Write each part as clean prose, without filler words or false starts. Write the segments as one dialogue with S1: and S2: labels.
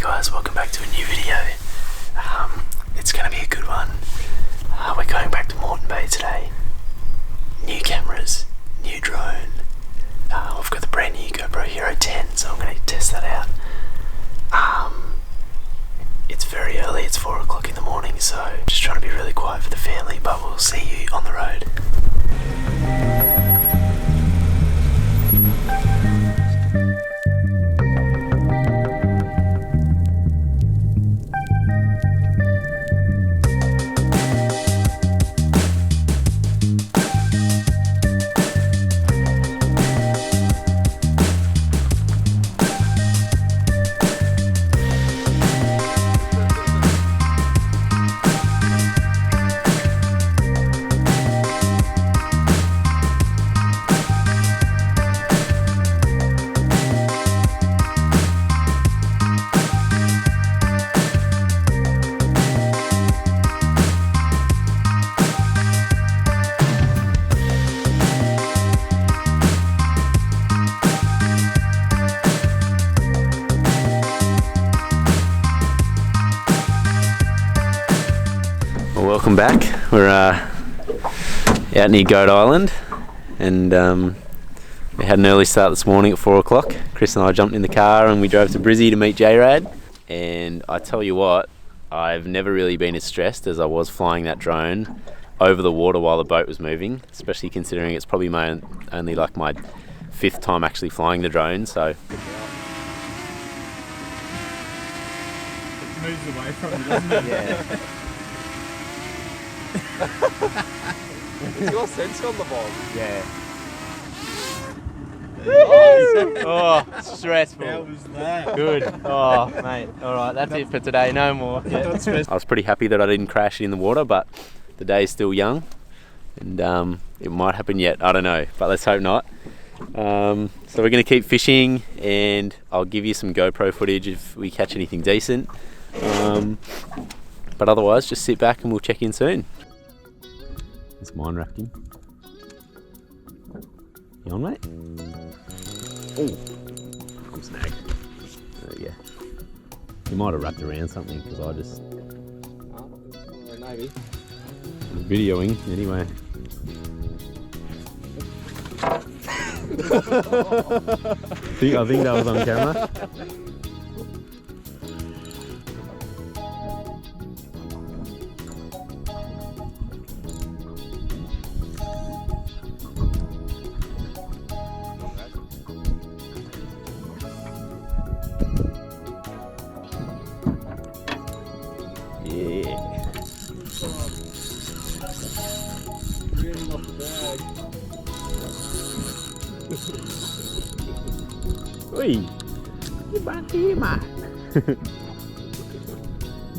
S1: guys, welcome back to a new video. It's going to be a good one. We're going back to Moreton Bay today. New cameras, new drone. We've got the brand new GoPro Hero 10, so I'm going to test that out. It's very early, it's 4 o'clock in the morning, so just trying to be really quiet for the family, but we'll see you on the road. Welcome back. We're out near Goat Island, and we had an early start this morning at 4 o'clock. Chris and I jumped in the car and we drove to Brizzy to meet J-Rad, and I tell you what, I've never really been as stressed as I was flying that drone over the water while the boat was moving, especially considering it's probably only like my 5th time actually flying the drone, so.
S2: It moves away from you, doesn't it?
S3: Yeah. It's your sensor on the bottom. Yeah.
S1: Oh, stressful.
S2: How was that?
S1: Good. Oh, mate. Alright, that's it for today. No more. Yeah. I was pretty happy that I didn't crash in the water, but the day's still young, and it might happen yet. I don't know, but let's hope not. So we're going to keep fishing, and I'll give you some GoPro footage if we catch anything decent. But otherwise, just sit back and we'll check in soon. It's mine wrapped in. You on, mate? Oh, I'm snagged. There we go. You might have wrapped around something because I just.
S3: Maybe.
S1: I'm videoing anyway. I think that was on camera. Oi! Get back here, man! It's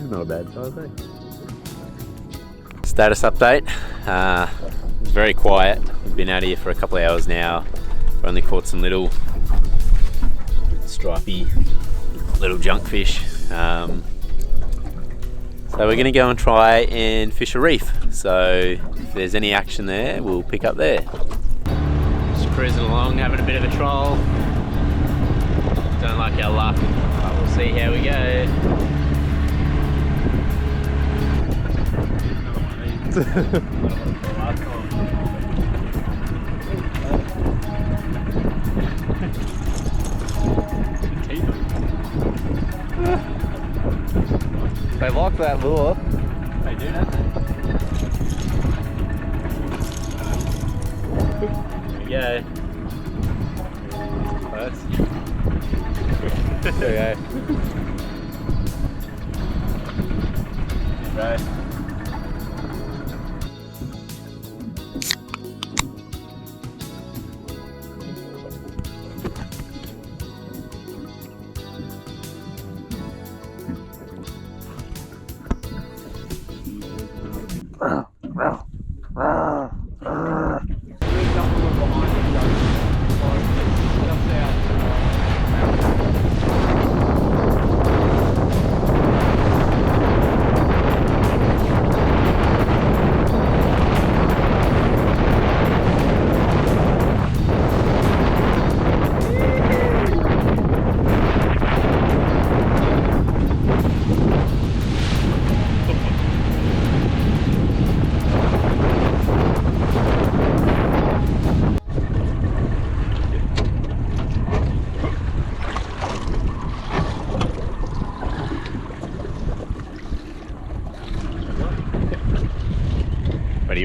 S1: not a bad size, eh? Status update. It's very quiet. We've been out here for a couple of hours now. We've only caught some little stripy little junk fish. So we're going to go and try and fish a reef. So if there's any action there, we'll pick up there. Just cruising along, having a bit of a troll. Don't like our luck, but we'll see how we go.
S3: They like that lure.
S1: They do, don't they? Here we go. Close. There we go. Right.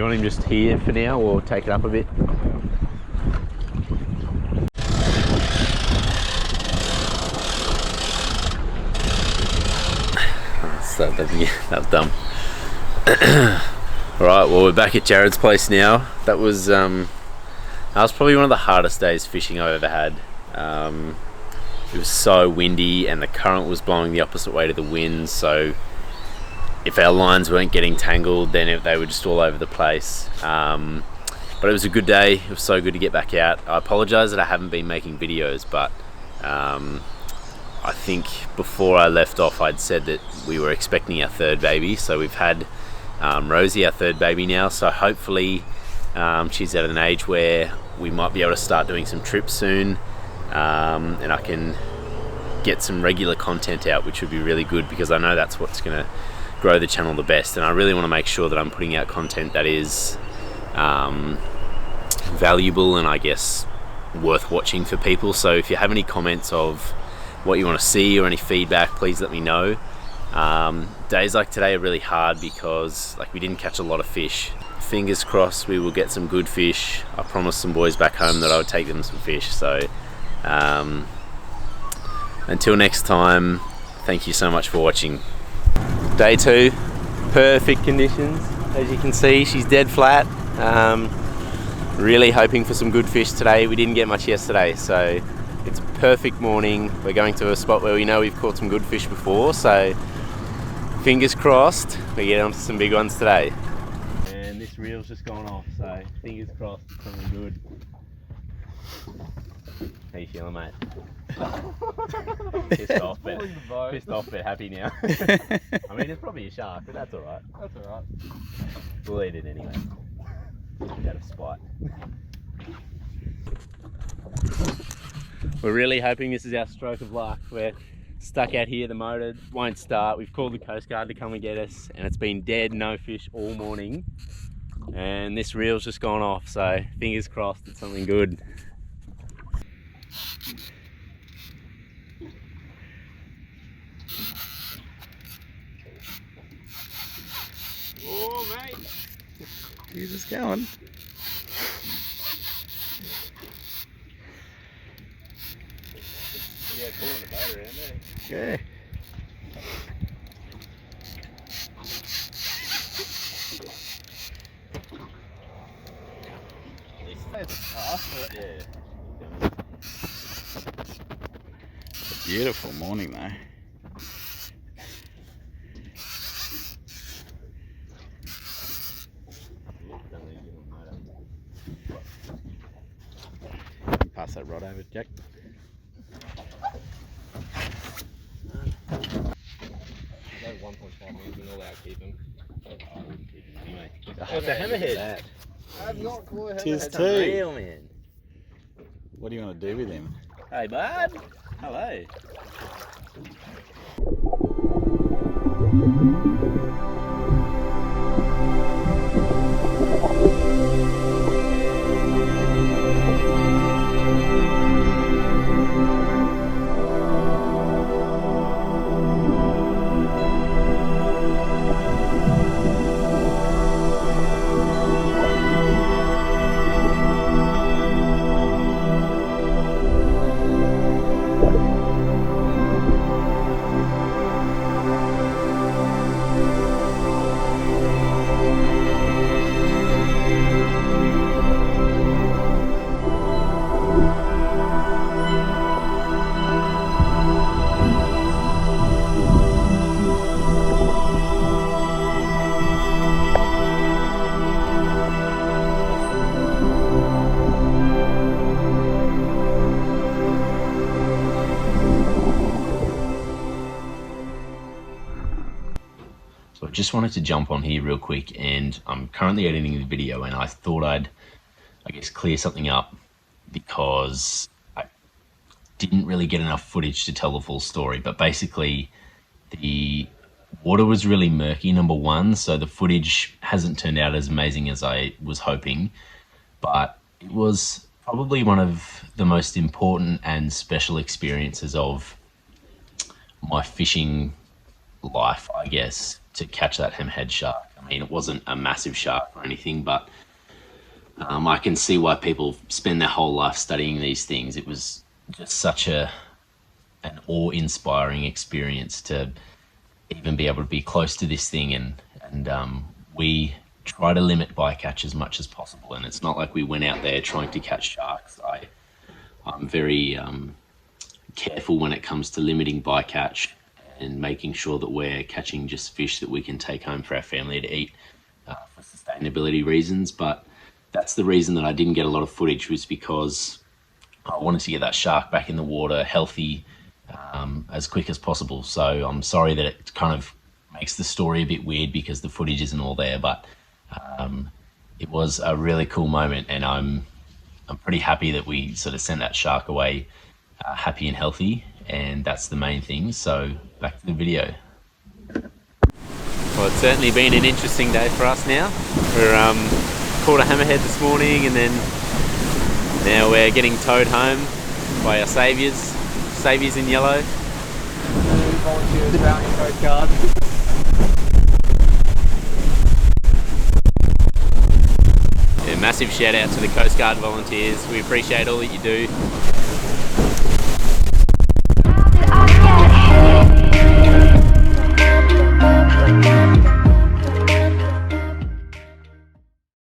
S1: you want him just here for now or take it up a bit? So that was dumb. Alright, well we're back at Jared's place now. That was probably one of the hardest days fishing I've ever had. It was so windy and the current was blowing the opposite way to the wind, so if our lines weren't getting tangled then they were just all over the place. But it was a good day. It was so good to get back out. I apologise that I haven't been making videos, but I think before I left off I'd said that we were expecting our third baby, so we've had Rosie, our third baby now, so hopefully she's at an age where we might be able to start doing some trips soon, and I can get some regular content out, which would be really good because I know that's what's going to grow the channel the best, and I really want to make sure that I'm putting out content that is valuable and I guess worth watching for people. So if you have any comments of what you want to see or any feedback, please let me know. Days like today are really hard because we didn't catch a lot of fish. Fingers crossed we will get some good fish. I promised some boys back home that I would take them some fish, so until next time, thank you so much for watching. Day 2, perfect conditions. As you can see, she's dead flat. Really hoping for some good fish today. We didn't get much yesterday, so it's a perfect morning. We're going to a spot where we know we've caught some good fish before, so fingers crossed we get onto some big ones today. And this reel's just gone off, so fingers crossed it's something good. How you feeling, mate? Pissed off, but happy now. I mean, it's probably a shark, but that's alright.
S3: That's alright.
S1: We'll eat it anyway. Out of spite. We're really hoping this is our stroke of luck. We're stuck out here, the motor won't start. We've called the Coast Guard to come and get us, and it's been dead, no fish all morning. And this reel's just gone off, so fingers crossed it's something good. Oh, mate.
S2: He's just going.
S1: Yeah, pulling the boat around there.
S2: Yeah.
S1: Yeah.
S2: It's a beautiful morning though. Pass that rod over, Jack.
S3: That 1.5 means we're not allowed to keep him.
S1: I wouldn't keep it anyway.
S3: Oh,
S1: It's a hammerhead.
S3: I have not caught a hammerhead.
S2: Tis
S1: It's
S2: too.
S1: unreal, man.
S2: What do you want to do with him?
S1: Hey, bud. Hello. So I just wanted to jump on here real quick, and I'm currently editing the video, and I thought I'd, clear something up because I didn't really get enough footage to tell the full story. But basically, the water was really murky, number one, so the footage hasn't turned out as amazing as I was hoping, but it was probably one of the most important and special experiences of my fishing life, I guess, to catch that hammerhead shark. I mean, it wasn't a massive shark or anything, but I can see why people spend their whole life studying these things. It was just such an awe-inspiring experience to even be able to be close to this thing, and we try to limit bycatch as much as possible, and it's not like we went out there trying to catch sharks. I'm very careful when it comes to limiting bycatch and making sure that we're catching just fish that we can take home for our family to eat for sustainability reasons. But that's the reason that I didn't get a lot of footage, was because I wanted to get that shark back in the water healthy as quick as possible. So I'm sorry that it kind of makes the story a bit weird because the footage isn't all there, but it was a really cool moment, and I'm pretty happy that we sort of sent that shark away happy and healthy, and that's the main thing. So back to the video. Well, it's certainly been an interesting day for us now. We're caught a hammerhead this morning, and then now we're getting towed home by our saviours in yellow.
S3: Volunteers around your Coast Guard.
S1: Yeah, massive shout out to the Coast Guard volunteers. We appreciate all that you do.